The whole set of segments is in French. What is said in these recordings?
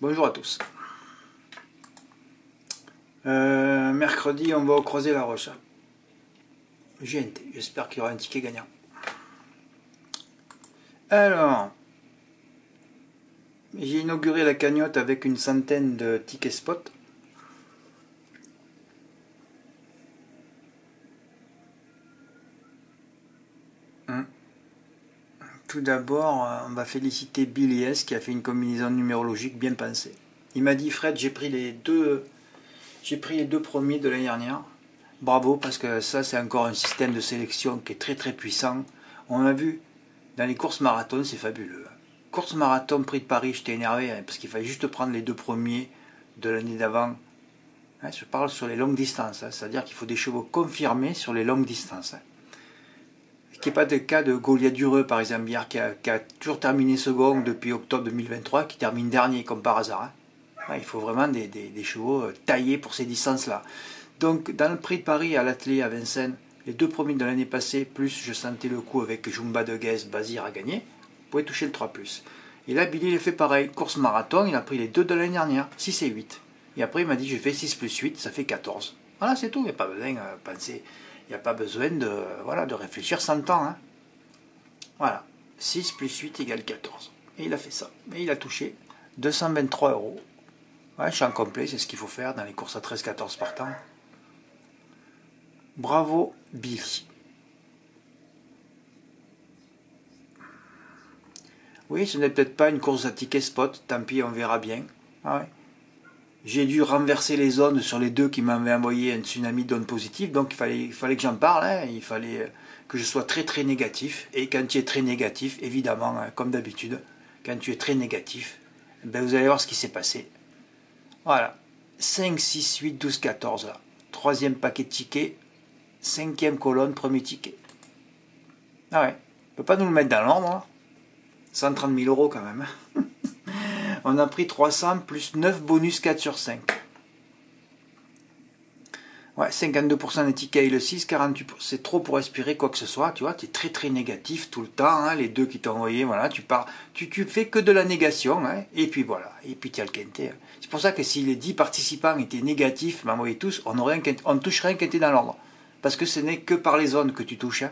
Bonjour à tous. Mercredi, on va au Croisé-la-Roche. GNT, j'espère qu'il y aura un ticket gagnant. Alors, j'ai inauguré la cagnotte avec une centaine de tickets spot. Tout d'abord, on va féliciter Billy S qui a fait une combinaison numérologique bien pensée. Il m'a dit: Fred, j'ai pris les deux premiers de l'année dernière. Bravo, parce que ça, c'est encore un système de sélection qui est très très puissant. On a vu dans les courses marathon, c'est fabuleux. Course marathon Prix de Paris, j'étais énervé parce qu'il fallait juste prendre les deux premiers de l'année d'avant. Je parle sur les longues distances, c'est-à-dire qu'il faut des chevaux confirmés sur les longues distances. Ce qui n'est pas le cas de Goliath Dureux, par exemple, hier, qui a toujours terminé second depuis octobre 2023, qui termine dernier comme par hasard. Il faut vraiment des chevaux taillés pour ces distances-là. Donc, dans le Prix de Paris à l'atelier à Vincennes, les deux premiers de l'année passée, plus je sentais le coup avec Jumba de Guez, Bazir à gagner, vous pouvez toucher le 3+. Et là, Billy, il a fait pareil. Course marathon, il a pris les deux de l'année dernière, 6 et 8. Et après, il m'a dit, je fais 6 plus 8, ça fait 14. Voilà, c'est tout. Il n'y a pas besoin de penser. Il n'y a pas besoin de réfléchir 100 ans. Voilà. 6 plus 8 égale 14. Et il a fait ça. Et il a touché 223 €. Ouais, champ complet, c'est ce qu'il faut faire dans les courses à 13-14 partants. Bravo, Billy. Oui, ce n'est peut-être pas une course à ticket spot, tant pis, on verra bien. Ah ouais. J'ai dû renverser les ondes sur les deux qui m'avaient envoyé un tsunami d'ondes positives, donc il fallait que j'en parle, il fallait que je sois très très négatif. Et quand tu es très négatif, évidemment, comme d'habitude, quand tu es très négatif, ben vous allez voir ce qui s'est passé. Voilà, 5, 6, 8, 12, 14 là. Troisième paquet de tickets, cinquième colonne, premier ticket. Ah ouais, on ne peut pas nous le mettre dans l'ordre, hein. 130 000 € quand même. On a pris 300 plus 9 bonus 4 sur 5. Ouais, 52% des tickets et le 6, 48%. C'est trop pour respirer quoi que ce soit, tu vois, tu es très très négatif tout le temps, les deux qui t'ont envoyé, voilà, tu fais que de la négation, et puis voilà, et puis tu as le quintet. C'est pour ça que si les 10 participants étaient négatifs, m'envoyaient tous, on ne toucherait un quintet dans l'ordre. Parce que ce n'est que par les zones que tu touches.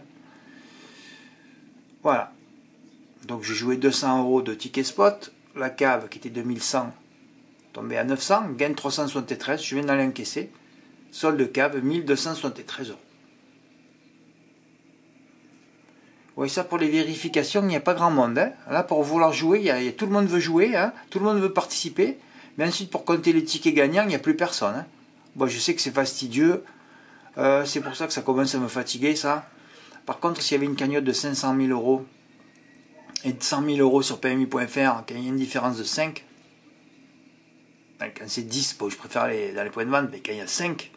Voilà. Donc j'ai joué 200 € de tickets spot. La cave qui était 2100 tombée à 900, gagne 373, je viens d'aller encaisser. Solde de cave 1273 €. Oui, ça pour les vérifications, il n'y a pas grand monde. Là, pour vouloir jouer, tout le monde veut jouer, tout le monde veut participer. Mais ensuite, pour compter les tickets gagnants, il n'y a plus personne. Bon, je sais que c'est fastidieux. C'est pour ça que ça commence à me fatiguer, ça. Par contre, s'il y avait une cagnotte de 500 000 € et de 100 000 € sur PMU.fr, quand il y a une différence de 5, quand c'est 10, bon, je préfère aller dans les points de vente, mais quand il y a 5,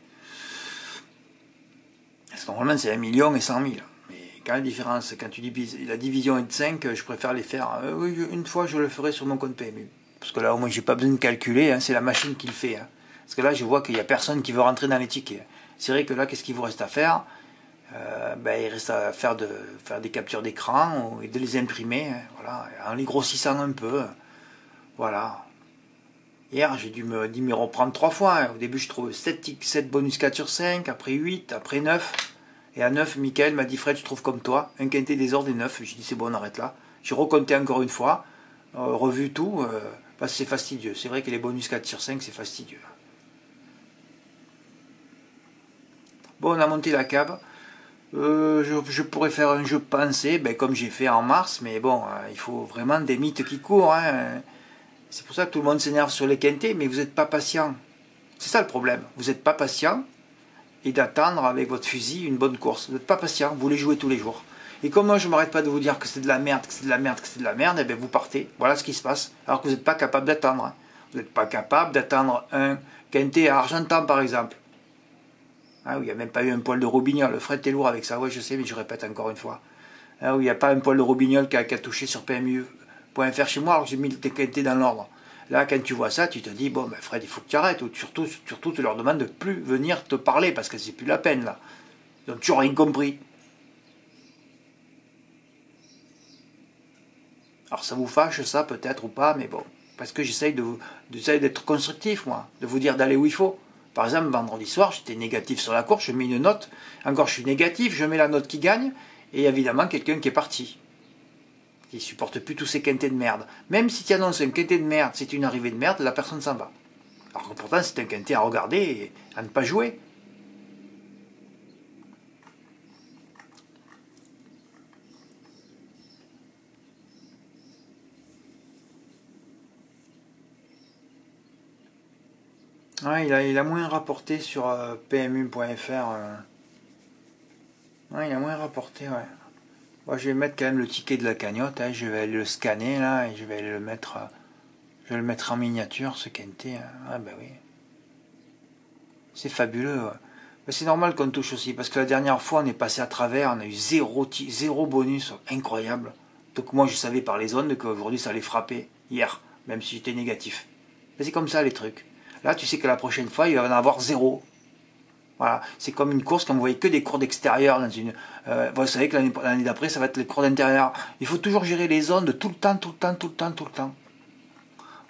parce que normalement c'est 1 million et 100 000. Mais quand la différence, quand tu divises, la division est de 5, je préfère les faire. Oui, une fois je le ferai sur mon compte PMU. Parce que là au moins j'ai pas besoin de calculer, c'est la machine qui le fait. Parce que là je vois qu'il n'y a personne qui veut rentrer dans les tickets. C'est vrai que là, qu'est-ce qu'il vous reste à faire? Il reste à faire des captures d'écran et de les imprimer, voilà, en les grossissant un peu. Voilà. Hier, j'ai dû m'y reprendre 3 fois. Au début, je trouve 7 bonus 4 sur 5, après 8, après 9. Et à 9, Mickaël m'a dit: Fred, je trouve comme toi, un quintet des ordres et 9. J'ai dit: c'est bon, on arrête là. J'ai recompté encore une fois, revu tout, parce que c'est fastidieux. C'est vrai que les bonus 4 sur 5, c'est fastidieux. Bon, on a monté la cave. Je pourrais faire un jeu pensé, comme j'ai fait en mars, mais bon, il faut vraiment des mythes qui courent. C'est pour ça que tout le monde s'énerve sur les quintets, mais vous n'êtes pas patient. C'est ça le problème. Vous n'êtes pas patient et d'attendre avec votre fusil une bonne course. Vous n'êtes pas patient, vous voulez jouer tous les jours. Et comme moi je ne m'arrête pas de vous dire que c'est de la merde, que c'est de la merde, que c'est de la merde, et bien vous partez. Voilà ce qui se passe. Alors que vous n'êtes pas capable d'attendre. Vous n'êtes pas capable d'attendre un quintet à Argentan par exemple. Ah oui, il n'y a même pas eu un poil de robignol. Le Fred, t'es lourd avec ça. Ouais, je sais, mais je répète encore une fois. Ah oui, il n'y a pas un poil de robignol qui a touché sur PMU.fr chez moi alors que j'ai mis le quintet dans l'ordre. Là, quand tu vois ça, tu te dis: bon, Fred, il faut que tu arrêtes. Ou surtout, tu leur demandes de plus venir te parler parce que c'est plus la peine, là. Ils n'ont toujours rien compris. Alors, ça vous fâche, ça, peut-être ou pas, mais bon. Parce que j'essaye d'être constructif, moi, de vous dire d'aller où il faut. Par exemple, vendredi soir, j'étais négatif sur la course, je mets une note. Encore, je suis négatif, je mets la note qui gagne, et évidemment, quelqu'un qui est parti. Qui ne supporte plus tous ces quintés de merde. Même si tu annonces un quintet de merde, c'est une arrivée de merde, la personne s'en va. Alors que pourtant, c'est un quintet à regarder et à ne pas jouer. Ouais, il a moins rapporté sur PMU.fr. Ouais, il a moins rapporté, ouais. Moi, je vais mettre quand même le ticket de la cagnotte, hein. Je vais aller le scanner là et je vais aller le mettre. Je vais le mettre en miniature, ce quintet. Ah ben oui. C'est fabuleux. Ouais. Mais c'est normal qu'on touche aussi, parce que la dernière fois, on est passé à travers, on a eu zéro bonus, incroyable. Donc moi, je savais par les ondes qu'aujourd'hui, ça allait frapper, hier, même si j'étais négatif. Mais c'est comme ça, les trucs. Là, tu sais que la prochaine fois, il va en avoir zéro. Voilà, c'est comme une course, quand vous voyez que des cours d'extérieur dans une... vous savez que l'année d'après, ça va être les cours d'intérieur. Il faut toujours gérer les ondes tout le temps.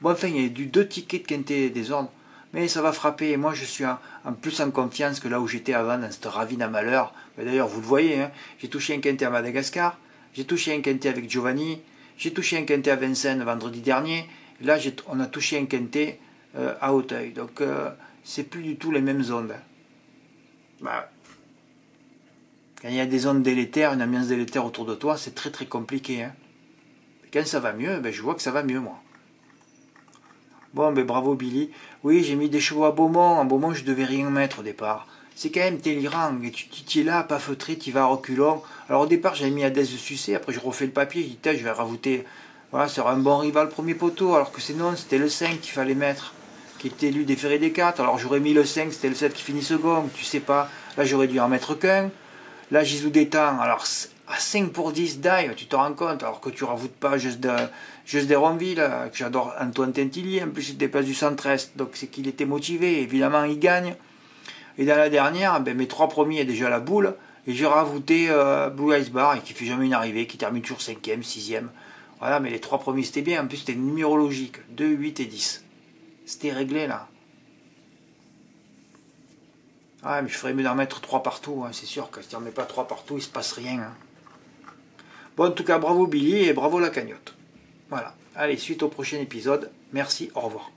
Bon, enfin, il y a eu 2 tickets de quintet des ordres, mais ça va frapper. Et moi, je suis en plus en confiance que là où j'étais avant, dans cette ravine à malheur. D'ailleurs, vous le voyez, hein, j'ai touché un quintet à Madagascar, j'ai touché un quintet avec Giovanni, j'ai touché un quintet à Vincennes vendredi dernier. Et là, on a touché un quintet à Auteuil. Donc, c'est plus du tout les mêmes ondes. Bah, quand il y a des ondes délétères, une ambiance délétère autour de toi, c'est très compliqué. Hein. Quand ça va mieux, ben, je vois que ça va mieux, moi. Bon, ben bravo Billy. Oui, j'ai mis des chevaux à Beaumont. En Beaumont, je devais rien mettre au départ. C'est quand même délirant. Et tu es là, pas feutré, tu vas à reculons. Alors au départ, j'avais mis Adès de Sucé. Après, je refais le papier. Je dis, je vais rajouter. Voilà, c'est un bon rival premier poteau. Alors que c'est non, c'était le 5 qu'il fallait mettre. Qui était élu déféré des 4. Alors j'aurais mis le 5, c'était le 7 qui finit second. Tu sais pas. Là, j'aurais dû en mettre qu'un. Là, Gisou d'étang. Alors à 5 pour 10 d'ail, tu te rends compte. Alors que tu rajoutes pas juste d'Héronville, que j'adore Antoine Tintillier. En plus, il déplace du centre-est. Donc c'est qu'il était motivé. Évidemment, il gagne. Et dans la dernière, ben, mes 3 premiers est déjà la boule. Et j'ai rajouté Blue Ice Bar, qui fait jamais une arrivée, qui termine toujours 5e, 6e. Voilà, mais les 3 premiers c'était bien. En plus, c'était numérologique. 2, 8 et 10. C'était réglé là. Ah, mais je ferais mieux d'en mettre 3 partout. Hein. C'est sûr que si on ne met pas 3 partout, il se passe rien. Hein. Bon, en tout cas, bravo Billy et bravo la cagnotte. Voilà. Allez, suite au prochain épisode. Merci, au revoir.